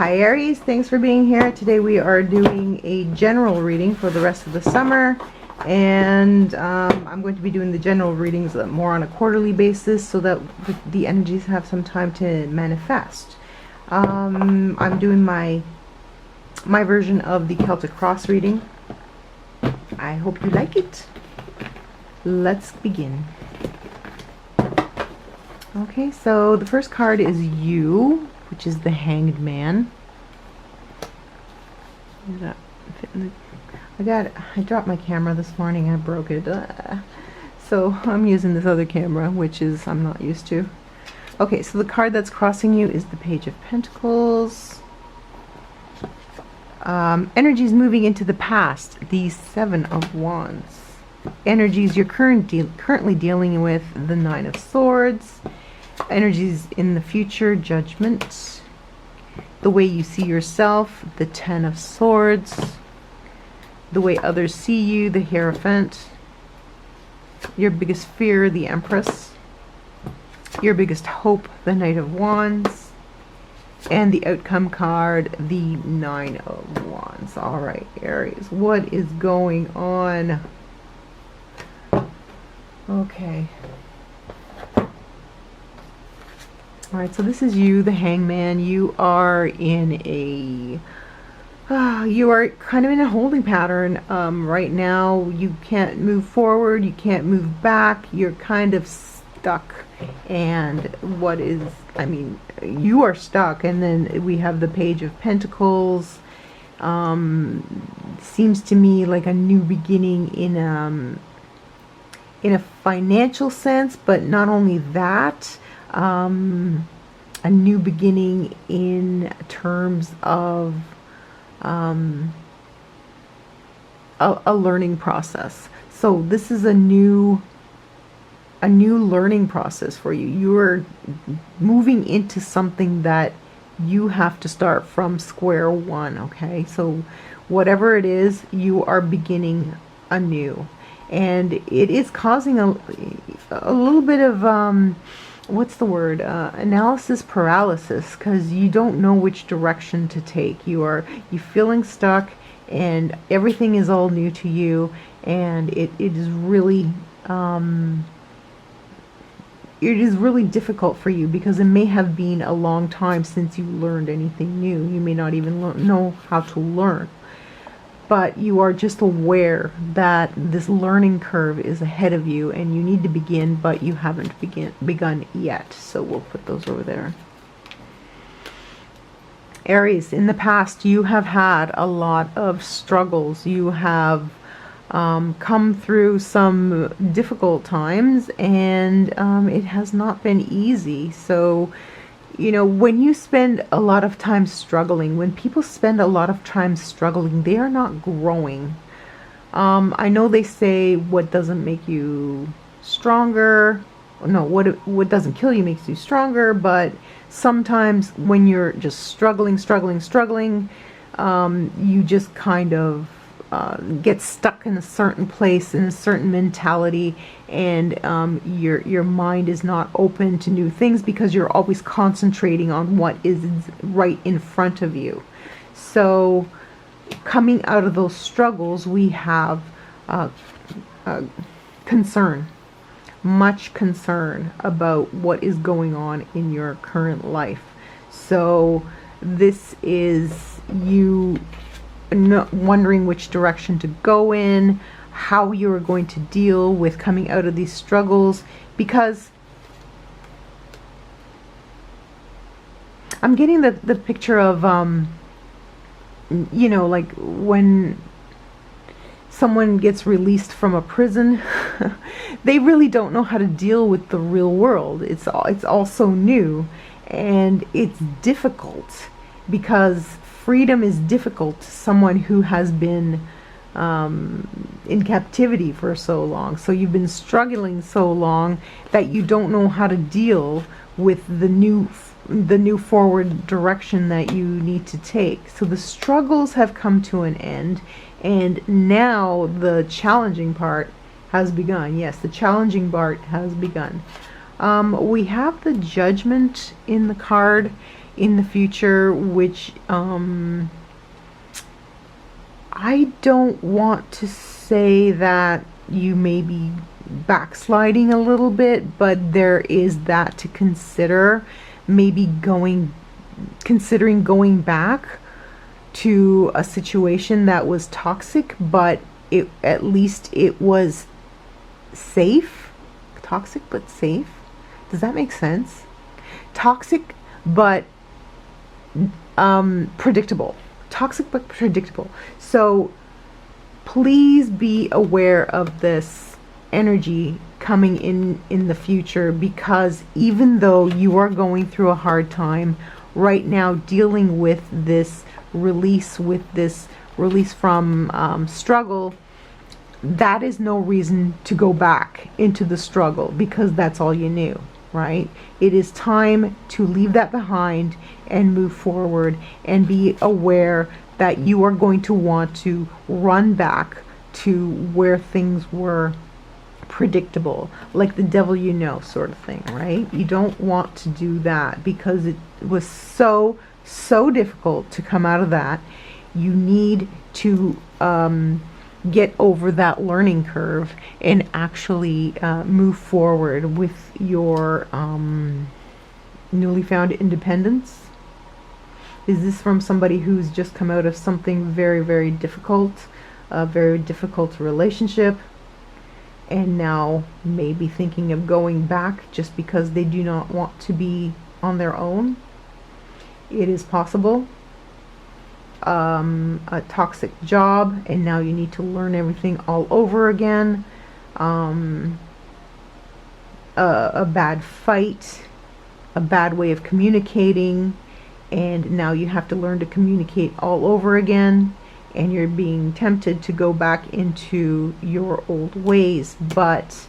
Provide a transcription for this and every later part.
Hi Aries, thanks for being here. Today we are doing a general reading for the rest of the summer, and I'm going to be doing the general readings more on a quarterly basis so that the energies have some time to manifest. I'm doing my version of the Celtic Cross reading. I hope you like it. Let's begin. Okay, so the first card is you, which is the Hanged Man. Is that fitting I dropped my camera this morning. I broke it. So I'm using this other camera, which is I'm not used to. Okay, so the card that's crossing you is the Page of Pentacles. Energies moving into the past, the Seven of Wands. Energies you're currently dealing with, the Nine of Swords. Energies in the future, Judgment. The way you see yourself, the Ten of Swords. The way others see you, the Hierophant. Your biggest fear, the Empress. Your biggest hope, the Knight of Wands. And the outcome card, the Nine of Wands. Alright, Aries, what is going on? Okay. Alright, so this is you, the Hangman. You are in a... you are kind of in a holding pattern right now. You can't move forward, you can't move back, you're kind of stuck. And what is... I mean, you are stuck, and then we have the Page of Pentacles. Seems to me like a new beginning in a financial sense, but not only that, a new beginning in terms of a learning process. So this is a new learning process for you. You're moving into something that you have to start from square one, okay? So whatever it is, you are beginning anew. And it is causing a little bit of, what's the word, analysis paralysis, because you don't know which direction to take. You're feeling stuck, and everything is all new to you, and it is really difficult for you, because it may have been a long time since you learned anything new. You may not even know how to learn. But you are just aware that this learning curve is ahead of you and you need to begin, but you haven't begun yet. So we'll put those over there. Aries, in the past you have had a lot of struggles. You have come through some difficult times, and it has not been easy. So you know, when you spend a lot of time struggling, when people spend a lot of time struggling, they are not growing. I know they say what doesn't make you stronger, no, what doesn't kill you makes you stronger, but sometimes when you're just struggling, you just kind of get stuck in a certain place, in a certain mentality, and your mind is not open to new things because you're always concentrating on what is right in front of you. So coming out of those struggles, we have concern, much concern about what is going on in your current life. So this is you wondering which direction to go in, how you are going to deal with coming out of these struggles, because I'm getting the picture of you know, like when someone gets released from a prison, they really don't know how to deal with the real world. It's all so new, and it's difficult because freedom is difficult to someone who has been in captivity for so long. So you've been struggling so long that you don't know how to deal with the new forward direction that you need to take. So the struggles have come to an end, and now the challenging part has begun. Yes, the challenging part has begun. We have the Judgment in the card. in the future, which I don't want to say that you may be backsliding a little bit, but there is that to consider. Maybe considering going back to a situation that was toxic, but at least it was safe. Toxic but safe. Does that make sense? Toxic but predictable. Toxic but predictable. So please be aware of this energy coming in the future, because even though you are going through a hard time right now dealing with this release, from struggle, that is no reason to go back into the struggle, because that's all you knew, right? It is time to leave that behind and move forward, and be aware that you are going to want to run back to where things were predictable, like the devil you know sort of thing, right? You don't want to do that, because it was so difficult to come out of that. You need to get over that learning curve and actually move forward with your newly found independence. Is this from somebody who's just come out of something very difficult, a very difficult relationship, and now maybe thinking of going back just because they do not want to be on their own? It is possible. A toxic job, and now you need to learn everything all over again. A bad fight, a bad way of communicating, and now you have to learn to communicate all over again, and you're being tempted to go back into your old ways, but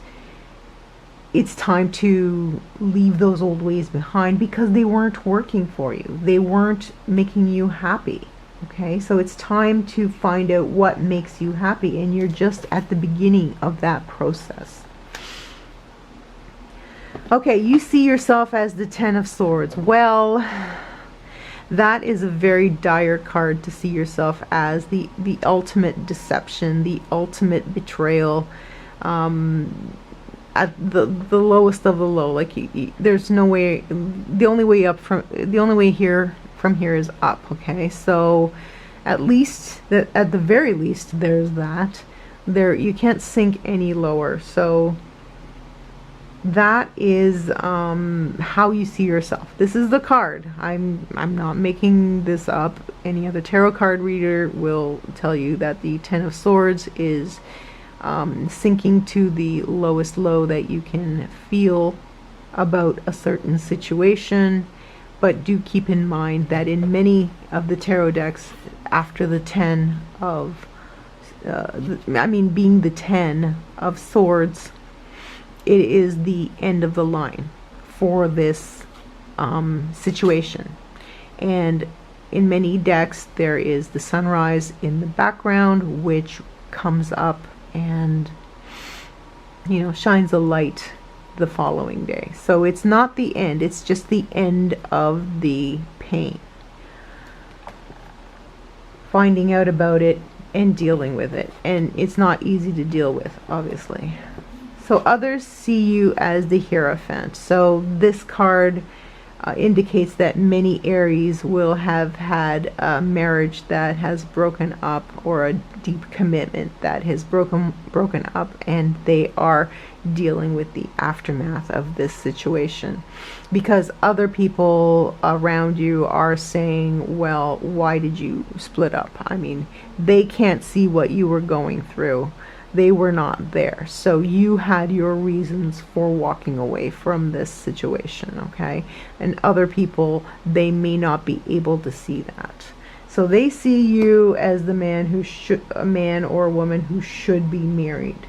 it's time to leave those old ways behind, because they weren't working for you. They weren't making you happy. Okay, so it's time to find out what makes you happy, and you're just at the beginning of that process. Okay, you see yourself as the Ten of Swords. Well, that is a very dire card to see yourself as, the ultimate deception, the ultimate betrayal, at the lowest of the low. Like there's no way. The only way here from here is up. Okay, so at the very least, there's that. You can't sink any lower. So that is how you see yourself. This is the card. I'm not making this up. Any other tarot card reader will tell you that the Ten of Swords is sinking to the lowest low that you can feel about a certain situation. But do keep in mind that in many of the tarot decks, after the Ten of being the Ten of Swords, it is the end of the line for this situation. And in many decks, there is the sunrise in the background, which comes up and shines a light the following day. So it's not the end, it's just the end of the pain. Finding out about it and dealing with it. And it's not easy to deal with, obviously. So others see you as the Hierophant. So this card indicates that many Aries will have had a marriage that has broken up, or a deep commitment that has broken up, and they are dealing with the aftermath of this situation, because other people around you are saying, well, why did you split up? I mean, they can't see what you were going through. They were not there. So you had your reasons for walking away from this situation, okay? And other people, they may not be able to see that. So they see you as the man a man or a woman who should be married.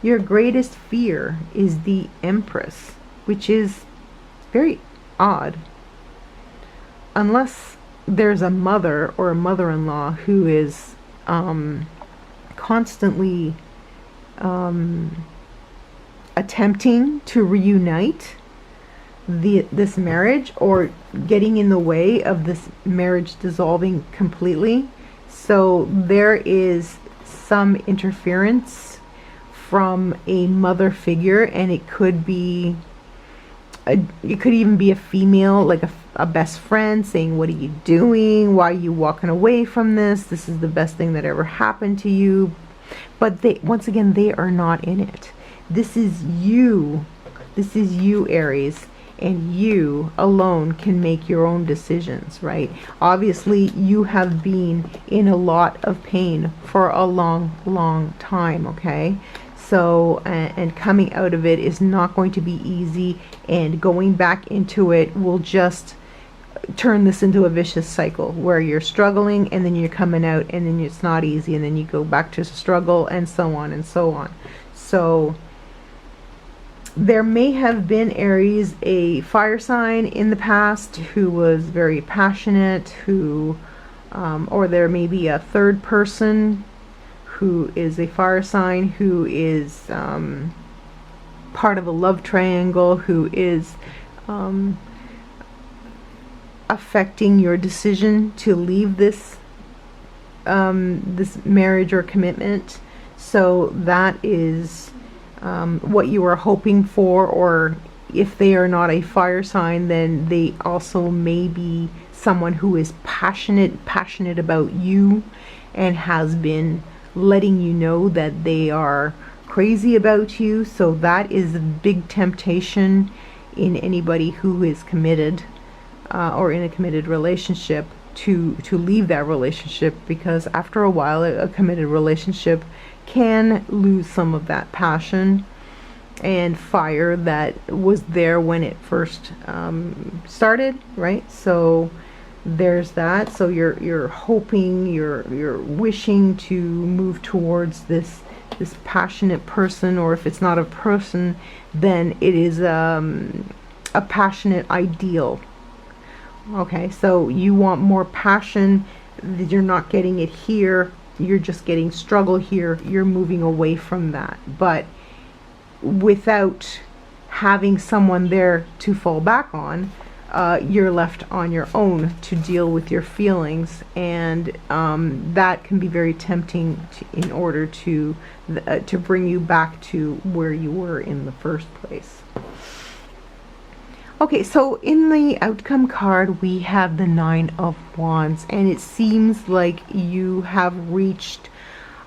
Your greatest fear is the Empress, which is very odd. Unless there's a mother or a mother-in-law who is constantly attempting to reunite this marriage, or getting in the way of this marriage dissolving completely. So there is some interference from a mother figure, and it could be it could even be a female, like a best friend, saying, what are you doing? Why are you walking away from this? This is the best thing that ever happened to you. But they, once again, they are not in it. This is you. This is you, Aries. And you alone can make your own decisions, right? Obviously, you have been in a lot of pain for a long, long time, okay? So, and coming out of it is not going to be easy, and going back into it will just turn this into a vicious cycle where you're struggling, and then you're coming out, and then it's not easy, and then you go back to struggle, and so on and so on. So there may have been, Aries, a fire sign in the past who was very passionate, who or there may be a third person who is a fire sign, who is part of a love triangle, who is affecting your decision to leave this this marriage or commitment. So that is what you are hoping for. Or if they are not a fire sign, then they also may be someone who is passionate about you, and has been letting you know that they are crazy about you. So that is a big temptation in anybody who is committed or in a committed relationship, to leave that relationship, because after a while a committed relationship can lose some of that passion and fire that was there when it first started, right? So there's that. So you're hoping, you're wishing to move towards this passionate person, or if it's not a person, then it is a passionate ideal. Okay, so you want more passion. You're not getting it here. You're just getting struggle here. You're moving away from that, but without having someone there to fall back on, you're left on your own to deal with your feelings, and that can be very tempting in order to bring you back to where you were in the first place. Okay, so in the outcome card, we have the 9 of Wands, and it seems like you have reached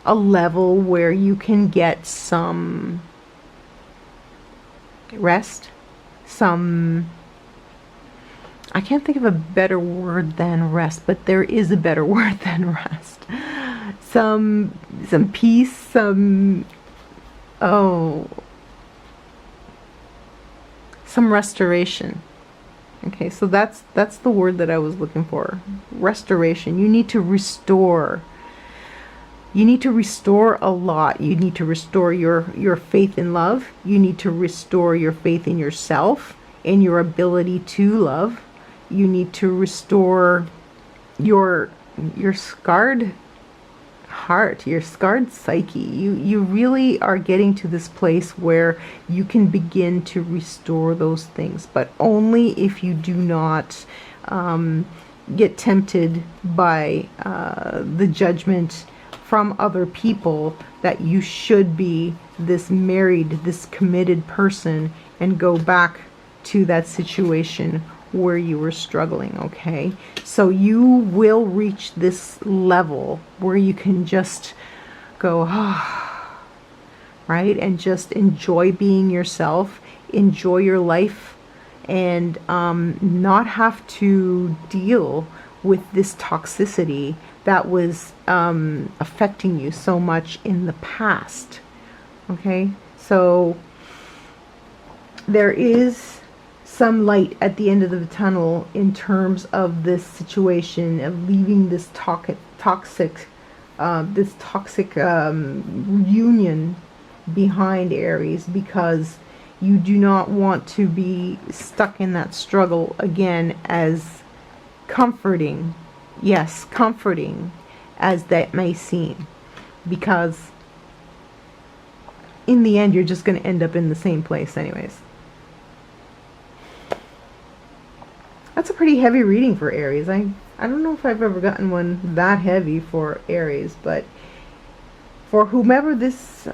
a level where you can get some rest, some, I can't think of a better word than rest, but there is a better word than rest. Some peace, some restoration. Okay, so that's the word that I was looking for. Restoration. You need to restore. You need to restore a lot. You need to restore your faith in love. You need to restore your faith in yourself and your ability to love. You need to restore your scarred heart, your scarred psyche. You really are getting to this place where you can begin to restore those things, but only if you do not get tempted by the judgment from other people that you should be this married, this committed person, and go back to that situation where you were struggling. Okay, so you will reach this level where you can just go right, and just enjoy being yourself, enjoy your life, and not have to deal with this toxicity that was affecting you so much in the past. Okay, so there is some light at the end of the tunnel in terms of this situation of leaving this toxic union behind, Aries, because you do not want to be stuck in that struggle again, as comforting, yes, comforting as that may seem, because in the end you're just going to end up in the same place anyways. That's a pretty heavy reading for Aries. I don't know if I've ever gotten one that heavy for Aries, but for whomever this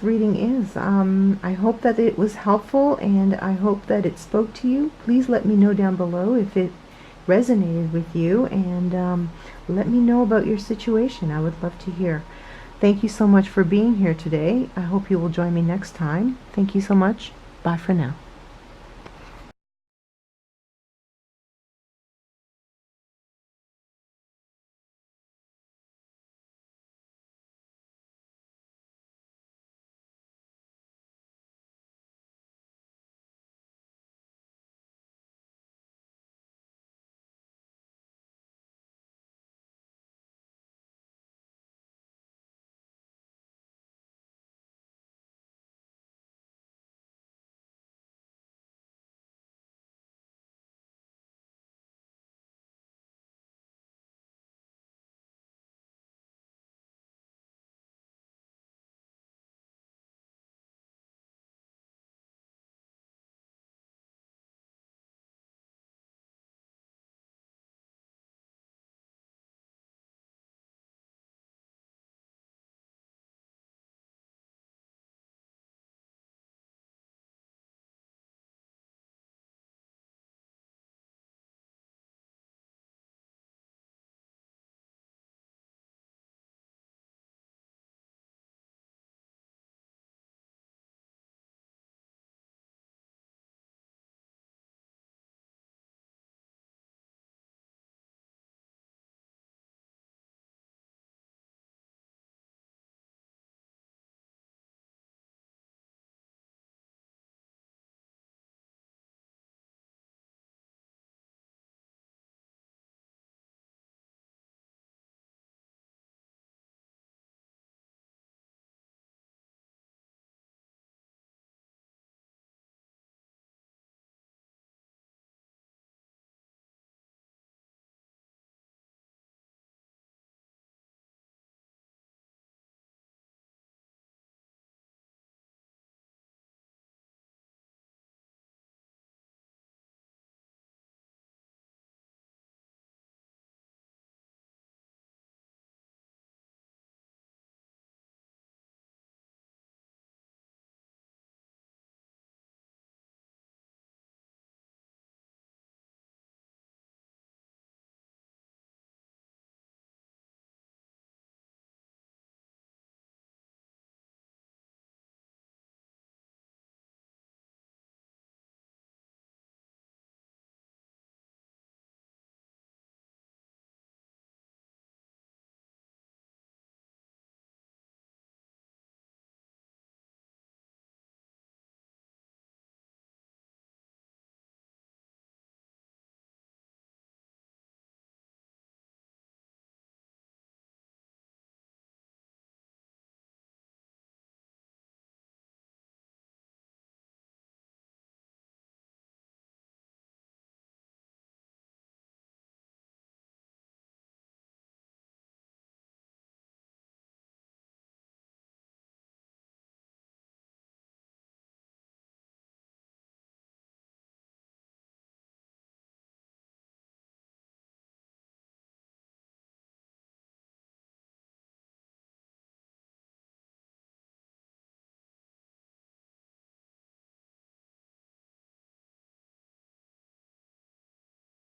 reading is, I hope that it was helpful, and I hope that it spoke to you. Please let me know down below if it resonated with you, and let me know about your situation. I would love to hear. Thank you so much for being here today. I hope you will join me next time. Thank you so much. Bye for now.